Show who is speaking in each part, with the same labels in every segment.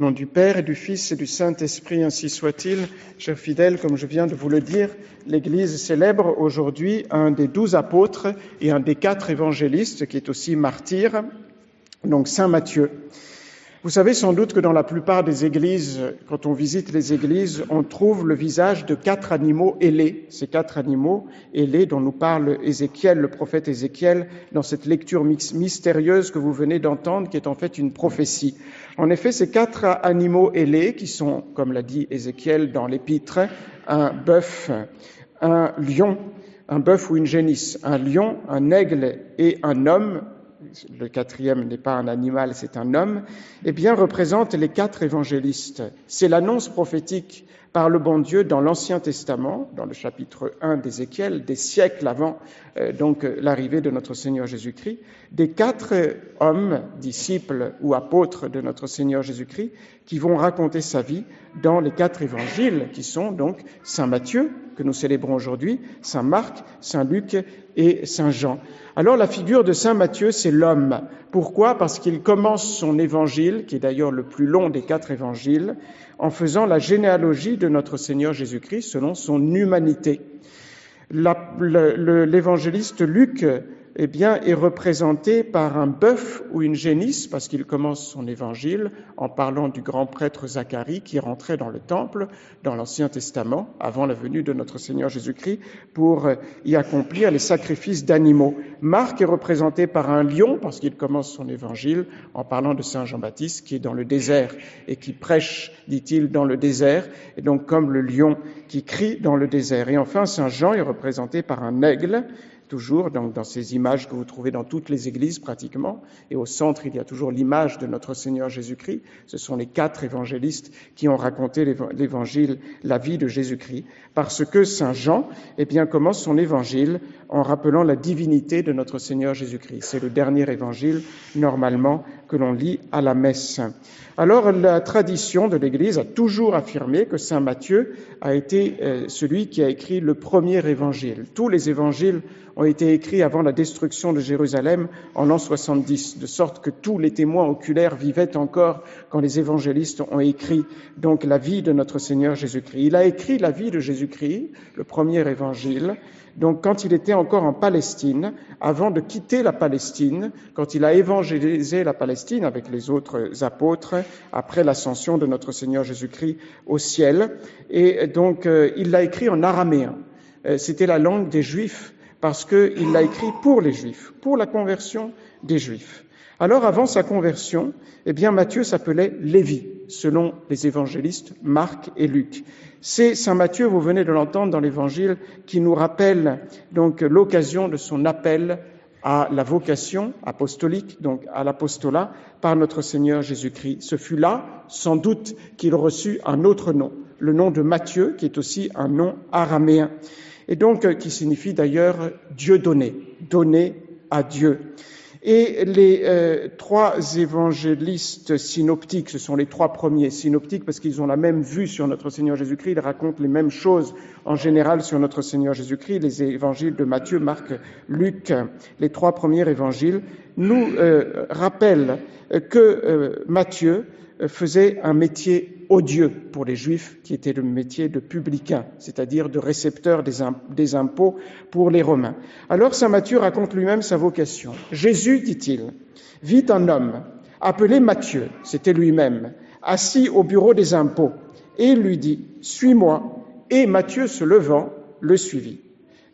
Speaker 1: Au nom du Père et du Fils et du Saint-Esprit, ainsi soit-il. Chers fidèles, comme je viens de vous le dire, l'Église célèbre aujourd'hui un des 12 apôtres et un des 4 évangélistes qui est aussi martyr, donc Saint Matthieu. Vous savez sans doute que dans la plupart des églises, quand on visite les églises, on trouve le visage de 4 animaux ailés. Ces 4 animaux ailés dont nous parle Ézéchiel, le prophète Ézéchiel, dans cette lecture mystérieuse que vous venez d'entendre, qui est en fait une prophétie. En effet, ces 4 animaux ailés, qui sont, comme l'a dit Ézéchiel dans l'Épître, un bœuf, un lion, un bœuf ou une génisse, un lion, un aigle et un homme, le 4e n'est pas un animal, c'est un homme, eh bien, représente les 4 évangélistes. C'est l'annonce prophétique par le bon Dieu dans l'Ancien Testament, dans le chapitre 1 d'Ézéchiel, des siècles avant l'arrivée de notre Seigneur Jésus-Christ, des 4 hommes, disciples ou apôtres de notre Seigneur Jésus-Christ, qui vont raconter sa vie dans les 4 évangiles, qui sont donc Saint Matthieu, que nous célébrons aujourd'hui, Saint Marc, Saint Luc et Saint Jean. Alors la figure de Saint Matthieu, c'est l'homme. Pourquoi ? Parce qu'il commence son évangile, qui est d'ailleurs le plus long des 4 évangiles, en faisant la généalogie de notre Seigneur Jésus-Christ selon son humanité. L'évangéliste Luc est représenté par un bœuf ou une génisse, parce qu'il commence son évangile en parlant du grand prêtre Zacharie qui rentrait dans le temple, dans l'Ancien Testament, avant la venue de notre Seigneur Jésus-Christ, pour y accomplir les sacrifices d'animaux. Marc est représenté par un lion, parce qu'il commence son évangile en parlant de Saint Jean-Baptiste, qui est dans le désert et qui prêche, dit-il, dans le désert, et donc comme le lion qui crie dans le désert. Et enfin, Saint Jean est représenté par un aigle, toujours donc dans ces images que vous trouvez dans toutes les églises pratiquement, et au centre il y a toujours l'image de notre Seigneur Jésus-Christ. Ce sont les 4 évangélistes qui ont raconté l'évangile, la vie de Jésus-Christ, parce que Saint Jean commence son évangile en rappelant la divinité de notre Seigneur Jésus-Christ. C'est le dernier évangile normalement que l'on lit à la messe. Alors la tradition de l'Église a toujours affirmé que Saint Matthieu a été celui qui a écrit le premier évangile. Tous les évangiles ont été écrits avant la destruction de Jérusalem en l'an 70, de sorte que tous les témoins oculaires vivaient encore quand les évangélistes ont écrit donc la vie de notre Seigneur Jésus-Christ. Il a écrit la vie de Jésus-Christ, le premier évangile, donc quand il était encore en Palestine, avant de quitter la Palestine, quand il a évangélisé la Palestine avec les autres apôtres, après l'ascension de notre Seigneur Jésus-Christ au ciel, et donc il l'a écrit en araméen. C'était la langue des Juifs, parce qu'il l'a écrit pour les Juifs, pour la conversion des Juifs. Alors, avant sa conversion, Matthieu s'appelait Lévi, selon les évangélistes Marc et Luc. C'est Saint Matthieu, vous venez de l'entendre dans l'Évangile, qui nous rappelle donc l'occasion de son appel à la vocation apostolique, donc à l'apostolat, par notre Seigneur Jésus-Christ. Ce fut là, sans doute, qu'il reçut un autre nom, le nom de Matthieu, qui est aussi un nom araméen, et donc qui signifie d'ailleurs Dieu donné, donné à Dieu. Et les 3 évangélistes synoptiques, ce sont les 3 premiers synoptiques parce qu'ils ont la même vue sur notre Seigneur Jésus-Christ, ils racontent les mêmes choses en général sur notre Seigneur Jésus-Christ. Les évangiles de Matthieu, Marc, Luc, les 3 premiers évangiles, nous rappellent que Matthieu faisait un métier odieux pour les Juifs, qui était le métier de publicain, c'est-à-dire de récepteur des impôts pour les Romains. Alors Saint Matthieu raconte lui-même sa vocation. Jésus, dit-il, vit un homme appelé Matthieu, c'était lui-même, assis au bureau des impôts, et il lui dit « Suis-moi ». Et Matthieu, se levant, le suivit.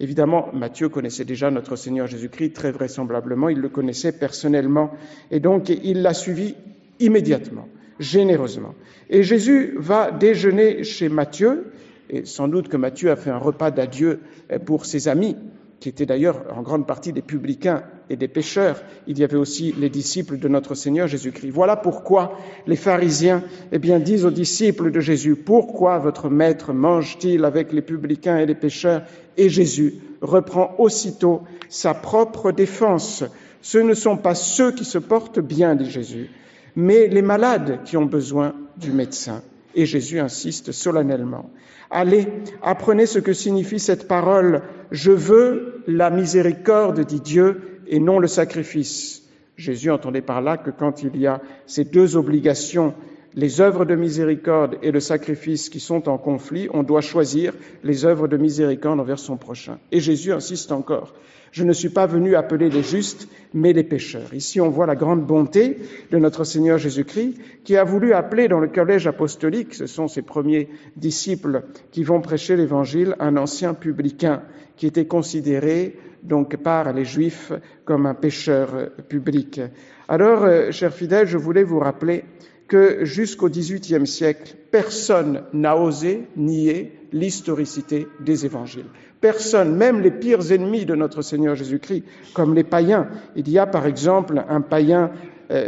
Speaker 1: Évidemment, Matthieu connaissait déjà notre Seigneur Jésus-Christ, très vraisemblablement, il le connaissait personnellement, et donc il l'a suivi immédiatement, généreusement. Et Jésus va déjeuner chez Matthieu, et sans doute que Matthieu a fait un repas d'adieu pour ses amis, qui étaient d'ailleurs en grande partie des publicains et des pécheurs. Il y avait aussi les disciples de notre Seigneur Jésus-Christ. Voilà pourquoi les pharisiens disent aux disciples de Jésus, « Pourquoi votre maître mange-t-il avec les publicains et les pécheurs ?» Et Jésus reprend aussitôt sa propre défense. « Ce ne sont pas ceux qui se portent bien, dit Jésus, mais les malades qui ont besoin du médecin. » Et Jésus insiste solennellement. Allez, apprenez ce que signifie cette parole. Je veux la miséricorde, dit Dieu, et non le sacrifice. Jésus entendait par là que quand il y a ces 2 obligations, les œuvres de miséricorde et le sacrifice qui sont en conflit, on doit choisir les œuvres de miséricorde envers son prochain. Et Jésus insiste encore. Je ne suis pas venu appeler les justes, mais les pécheurs. Ici, on voit la grande bonté de notre Seigneur Jésus-Christ, qui a voulu appeler dans le collège apostolique, ce sont ses premiers disciples qui vont prêcher l'Évangile, un ancien publicain qui était considéré donc par les Juifs comme un pécheur public. Alors, chers fidèles, je voulais vous rappeler que jusqu'au XVIIIe siècle, personne n'a osé nier l'historicité des évangiles. Personne, même les pires ennemis de notre Seigneur Jésus-Christ, comme les païens. Il y a par exemple un païen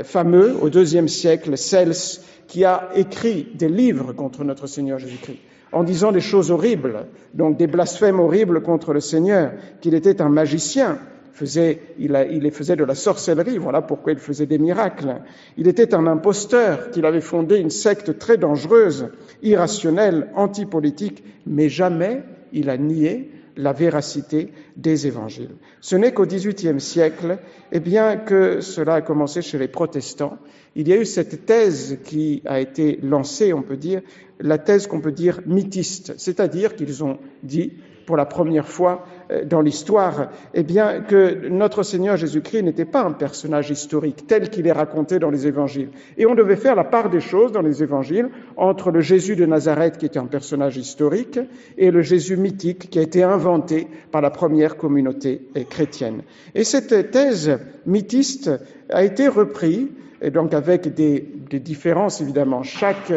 Speaker 1: fameux au IIe siècle, Cels, qui a écrit des livres contre notre Seigneur Jésus-Christ, en disant des choses horribles, donc des blasphèmes horribles contre le Seigneur, qu'il était un magicien. Il faisait de la sorcellerie, voilà pourquoi il faisait des miracles. Il était un imposteur, qu'il avait fondé une secte très dangereuse, irrationnelle, antipolitique, mais jamais il a nié la véracité des évangiles. Ce n'est qu'au XVIIIe siècle, que cela a commencé chez les protestants. Il y a eu cette thèse qui a été lancée, on peut dire, la thèse qu'on peut dire mythiste, c'est-à-dire qu'ils ont dit, pour la première fois dans l'histoire, que notre Seigneur Jésus-Christ n'était pas un personnage historique tel qu'il est raconté dans les évangiles. Et on devait faire la part des choses dans les évangiles entre le Jésus de Nazareth, qui était un personnage historique, et le Jésus mythique, qui a été inventé par la première communauté chrétienne. Et cette thèse mythiste a été reprise, et donc avec des différences évidemment. Chaque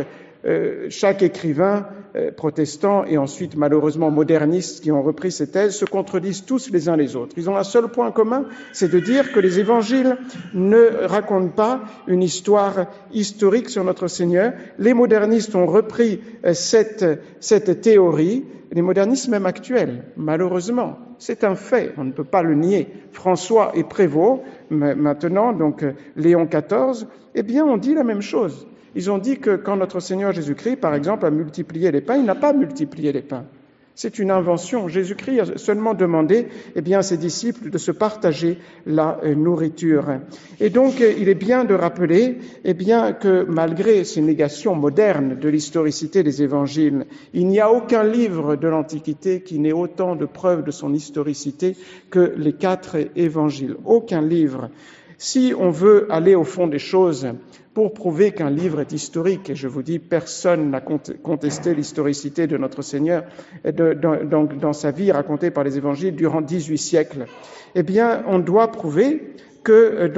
Speaker 1: écrivain protestant et ensuite malheureusement moderniste qui ont repris ces thèses se contredisent tous les uns les autres. Ils ont un seul point commun, c'est de dire que les évangiles ne racontent pas une histoire historique sur notre Seigneur. Les modernistes ont repris cette théorie, les modernistes même actuels, malheureusement. C'est un fait, on ne peut pas le nier. François et Prévost, maintenant, donc Léon XIV, on dit la même chose. Ils ont dit que quand notre Seigneur Jésus-Christ, par exemple, a multiplié les pains, il n'a pas multiplié les pains. C'est une invention. Jésus-Christ a seulement demandé, à ses disciples de se partager la nourriture. Et donc, il est bien de rappeler, que malgré ces négations modernes de l'historicité des évangiles, il n'y a aucun livre de l'Antiquité qui n'ait autant de preuves de son historicité que les 4 évangiles. Aucun livre. Si on veut aller au fond des choses pour prouver qu'un livre est historique, et je vous dis, personne n'a contesté l'historicité de notre Seigneur dans sa vie racontée par les évangiles durant 18 siècles, on doit prouver que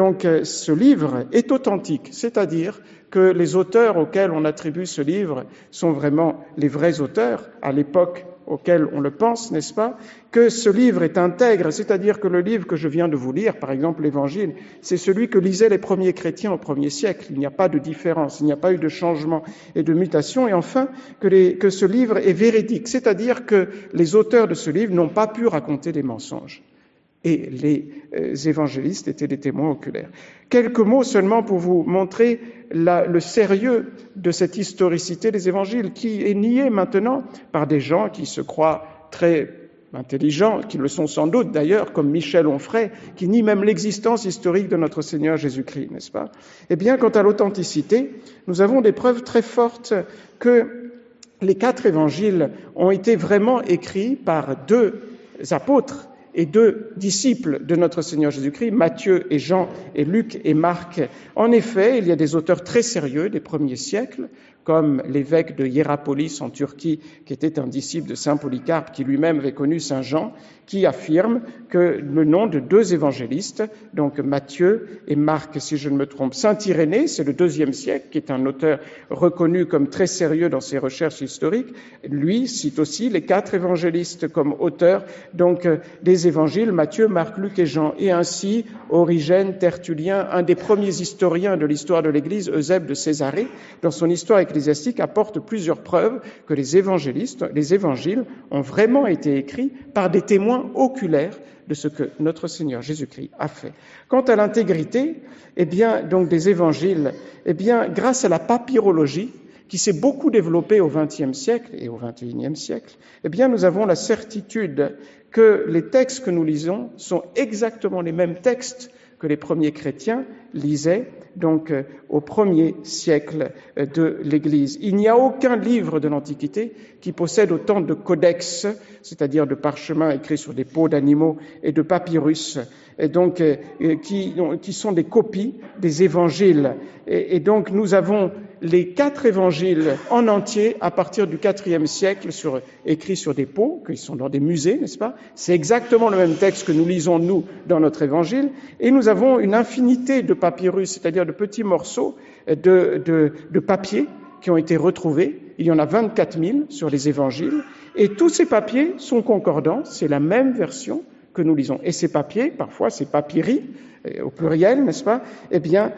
Speaker 1: ce livre est authentique, c'est-à-dire que les auteurs auxquels on attribue ce livre sont vraiment les vrais auteurs à l'époque auquel on le pense, n'est-ce pas, que ce livre est intègre, c'est-à-dire que le livre que je viens de vous lire, par exemple l'Évangile, c'est celui que lisaient les premiers chrétiens au 1er siècle. Il n'y a pas de différence, il n'y a pas eu de changement et de mutation. Et enfin, que ce livre est véridique, c'est-à-dire que les auteurs de ce livre n'ont pas pu raconter des mensonges. Et les évangélistes étaient des témoins oculaires. Quelques mots seulement pour vous montrer le sérieux de cette historicité des évangiles qui est niée maintenant par des gens qui se croient très intelligents, qui le sont sans doute d'ailleurs, comme Michel Onfray, qui nie même l'existence historique de notre Seigneur Jésus-Christ, n'est-ce pas ? Quant à l'authenticité, nous avons des preuves très fortes que les 4 évangiles ont été vraiment écrits par 2 apôtres et 2 disciples de notre Seigneur Jésus-Christ, Matthieu et Jean et Luc et Marc. En effet, il y a des auteurs très sérieux des premiers siècles, comme l'évêque de Hiérapolis en Turquie, qui était un disciple de saint Polycarpe, qui lui-même avait connu saint Jean, qui affirme que le nom de 2 évangélistes, donc Matthieu et Marc, si je ne me trompe. Saint Irénée, c'est le 2e siècle, qui est un auteur reconnu comme très sérieux dans ses recherches historiques, lui cite aussi les 4 évangélistes comme auteurs des évangiles, Matthieu, Marc, Luc et Jean. Et ainsi, Origène, Tertullien, un des premiers historiens de l'histoire de l'Église, Eusèbe de Césarée, dans son histoire ecclésiastique, apporte plusieurs preuves que les évangiles ont vraiment été écrits par des témoins oculaires de ce que notre Seigneur Jésus-Christ a fait. Quant à l'intégrité, des évangiles, grâce à la papyrologie, qui s'est beaucoup développée au XXe siècle et au XXIe siècle, nous avons la certitude que les textes que nous lisons sont exactement les mêmes textes que les premiers chrétiens lisait donc au 1er siècle de l'Église. Il n'y a aucun livre de l'Antiquité qui possède autant de codex, c'est-à-dire de parchemins écrits sur des peaux d'animaux et de papyrus, et donc qui sont des copies des évangiles. Et donc nous avons les 4 évangiles en entier à partir du IVe siècle, écrits sur des peaux, qui sont dans des musées, n'est-ce pas? C'est exactement le même texte que nous lisons, nous, dans notre évangile. Et nous avons une infinité de papyrus, c'est-à-dire de petits morceaux de papier qui ont été retrouvés. Il y en a 24 000 sur les évangiles. Et tous ces papiers sont concordants, c'est la même version que nous lisons. Et ces papiers, parfois ces papyri, au pluriel, n'est-ce pas? Eh bien,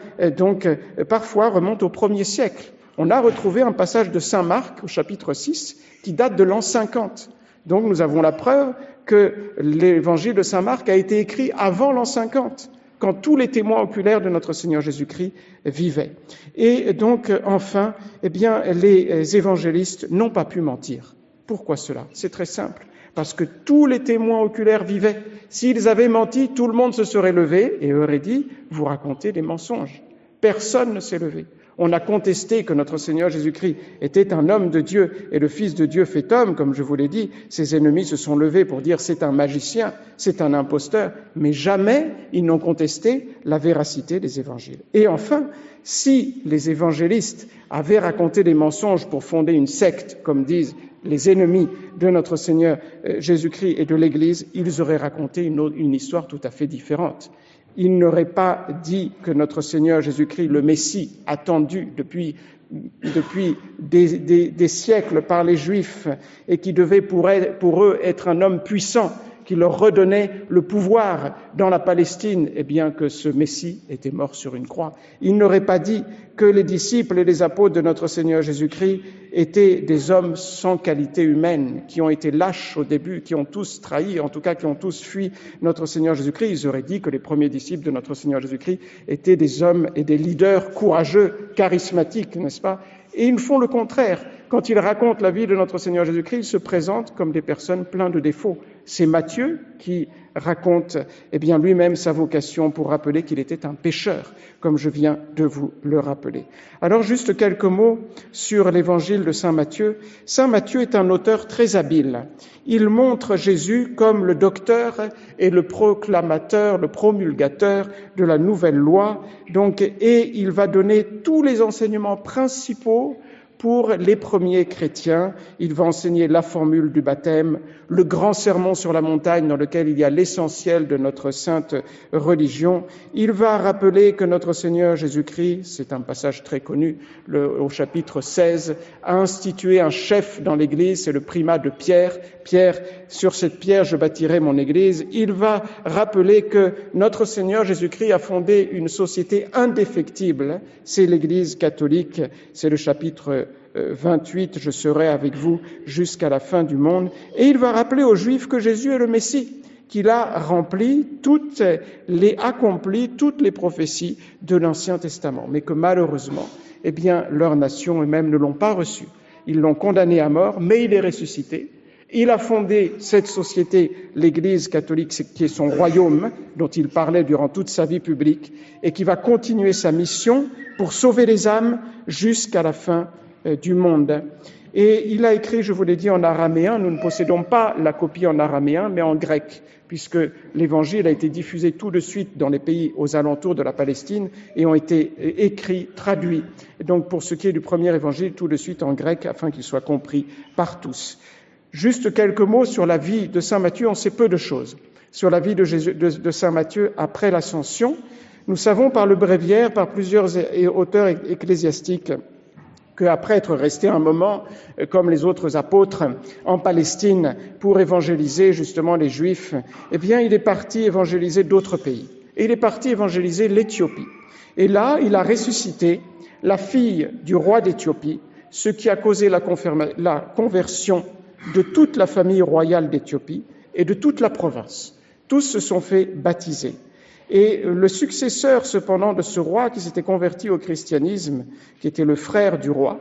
Speaker 1: parfois remontent au 1er siècle. On a retrouvé un passage de Saint Marc, au chapitre 6, qui date de l'an 50. Donc nous avons la preuve que l'évangile de Saint Marc a été écrit avant l'an 50, quand tous les témoins oculaires de notre Seigneur Jésus-Christ vivaient. Et donc, enfin, eh bien, les évangélistes n'ont pas pu mentir. Pourquoi cela? C'est très simple. Parce que tous les témoins oculaires vivaient. S'ils avaient menti, tout le monde se serait levé et aurait dit « vous racontez des mensonges ». Personne ne s'est levé. On a contesté que notre Seigneur Jésus-Christ était un homme de Dieu et le Fils de Dieu fait homme, comme je vous l'ai dit. Ses ennemis se sont levés pour dire c'est un magicien, c'est un imposteur, mais jamais ils n'ont contesté la véracité des évangiles. Et enfin, si les évangélistes avaient raconté des mensonges pour fonder une secte, comme disent les ennemis de notre Seigneur Jésus-Christ et de l'Église, ils auraient raconté une histoire tout à fait différente. Ils n'auraient pas dit que notre Seigneur Jésus-Christ, le Messie, attendu depuis des siècles par les Juifs et qui devait pour eux être un homme puissant, qui leur redonnait le pouvoir dans la Palestine, eh bien que ce Messie était mort sur une croix. Il n'aurait pas dit que les disciples et les apôtres de notre Seigneur Jésus-Christ étaient des hommes sans qualité humaine, qui ont été lâches au début, qui ont tous trahi, en tout cas qui ont tous fui notre Seigneur Jésus-Christ. Ils auraient dit que les premiers disciples de notre Seigneur Jésus-Christ étaient des hommes et des leaders courageux, charismatiques, n'est-ce pas? Et ils font le contraire. Quand ils racontent la vie de notre Seigneur Jésus-Christ, ils se présentent comme des personnes pleines de défauts. C'est Matthieu qui raconte lui-même sa vocation pour rappeler qu'il était un pécheur, comme je viens de vous le rappeler. Alors juste quelques mots sur l'évangile de Saint Matthieu. Saint Matthieu est un auteur très habile. Il montre Jésus comme le docteur et le proclamateur, le promulgateur de la nouvelle loi, et il va donner tous les enseignements principaux pour les premiers chrétiens. Il va enseigner la formule du baptême, le grand sermon sur la montagne dans lequel il y a l'essentiel de notre sainte religion. Il va rappeler que notre Seigneur Jésus-Christ, c'est un passage très connu, au chapitre 16, a institué un chef dans l'Église, c'est le primat de Pierre. Pierre, sur cette pierre je bâtirai mon Église. Il va rappeler que notre Seigneur Jésus-Christ a fondé une société indéfectible, c'est l'Église catholique, c'est le chapitre 28, je serai avec vous jusqu'à la fin du monde. Et il va rappeler aux Juifs que Jésus est le Messie, qu'il a accompli toutes les prophéties de l'Ancien Testament, mais que malheureusement, leur nation eux-mêmes ne l'ont pas reçu. Ils l'ont condamné à mort, mais il est ressuscité. Il a fondé cette société, l'Église catholique, qui est son royaume, dont il parlait durant toute sa vie publique, et qui va continuer sa mission pour sauver les âmes jusqu'à la fin du monde. Et il a écrit, je vous l'ai dit, en araméen. Nous ne possédons pas la copie en araméen, mais en grec, puisque l'Évangile a été diffusé tout de suite dans les pays aux alentours de la Palestine et ont été écrits, traduits. Et donc, pour ce qui est du premier Évangile, tout de suite en grec, afin qu'il soit compris par tous. Juste quelques mots sur la vie de Saint Matthieu. On sait peu de choses sur la vie de Saint Matthieu après l'Ascension. Nous savons par le bréviaire, par plusieurs auteurs ecclésiastiques, qu'après être resté un moment, comme les autres apôtres, en Palestine pour évangéliser justement les Juifs, il est parti évangéliser d'autres pays. Et il est parti évangéliser l'Éthiopie. Et là, il a ressuscité la fille du roi d'Éthiopie, ce qui a causé la conversion de toute la famille royale d'Éthiopie et de toute la province. Tous se sont fait baptiser. Et le successeur, cependant, de ce roi qui s'était converti au christianisme, qui était le frère du roi,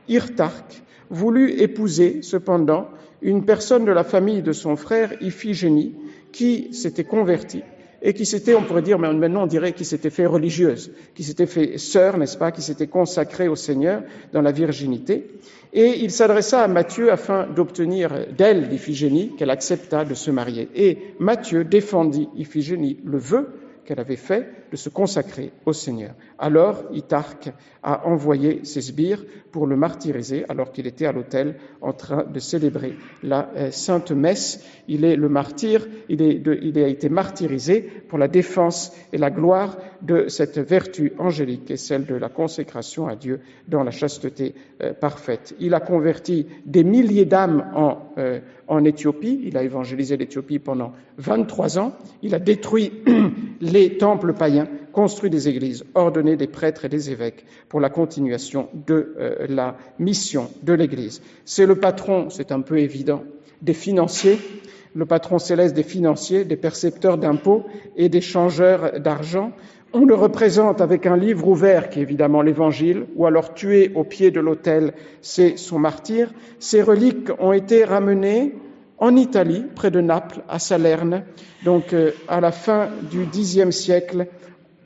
Speaker 1: Irtarque, voulut épouser, cependant, une personne de la famille de son frère, Iphigénie, qui s'était convertie et qui s'était, on pourrait dire, mais maintenant on dirait, qui s'était fait religieuse, qui s'était fait sœur, n'est-ce pas, qui s'était consacrée au Seigneur dans la virginité. Et il s'adressa à Matthieu afin d'obtenir d'elle, d'Iphigénie, qu'elle acceptât de se marier. Et Matthieu défendit Iphigénie le vœu qu'elle avait fait de se consacrer au Seigneur. Alors, Itharque a envoyé ses sbires pour le martyriser, alors qu'il était à l'autel en train de célébrer la Sainte Messe. Il est le martyr, il a été martyrisé pour la défense et la gloire de cette vertu angélique et celle de la consécration à Dieu dans la chasteté parfaite. Il a converti des milliers d'âmes en Éthiopie. Il a évangélisé l'Éthiopie pendant 23 ans. Il a détruit les temples païens, construit des églises, ordonné des prêtres et des évêques pour la continuation de la mission de l'Église. C'est le patron, c'est un peu évident, des financiers, le patron céleste des financiers, des percepteurs d'impôts et des changeurs d'argent. On le représente avec un livre ouvert qui est évidemment l'Évangile, ou alors tué au pied de l'autel, c'est son martyr. Ces reliques ont été ramenées en Italie, près de Naples, à Salerne, donc à la fin du Xe siècle.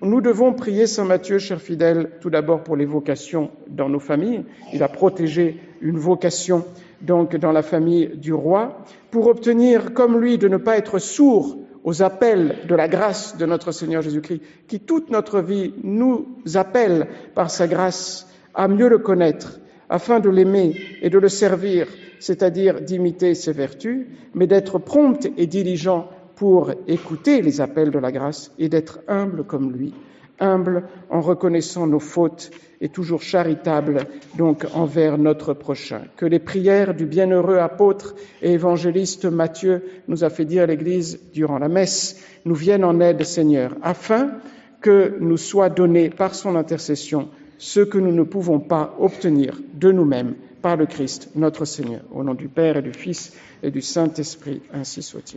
Speaker 1: Nous devons prier Saint Matthieu, chers fidèles, tout d'abord pour les vocations dans nos familles. Il a protégé une vocation donc dans la famille du roi, pour obtenir comme lui de ne pas être sourd aux appels de la grâce de notre Seigneur Jésus-Christ, qui toute notre vie nous appelle par sa grâce à mieux le connaître, afin de l'aimer et de le servir, c'est-à-dire d'imiter ses vertus, mais d'être prompt et diligent pour écouter les appels de la grâce et d'être humble comme lui, humble en reconnaissant nos fautes et toujours charitable donc envers notre prochain. Que les prières du bienheureux apôtre et évangéliste Matthieu, nous a fait dire l'Église durant la messe, nous viennent en aide, Seigneur, afin que nous soit donné par son intercession ce que nous ne pouvons pas obtenir de nous-mêmes par le Christ notre Seigneur. Au nom du Père et du Fils et du Saint-Esprit, ainsi soit-il.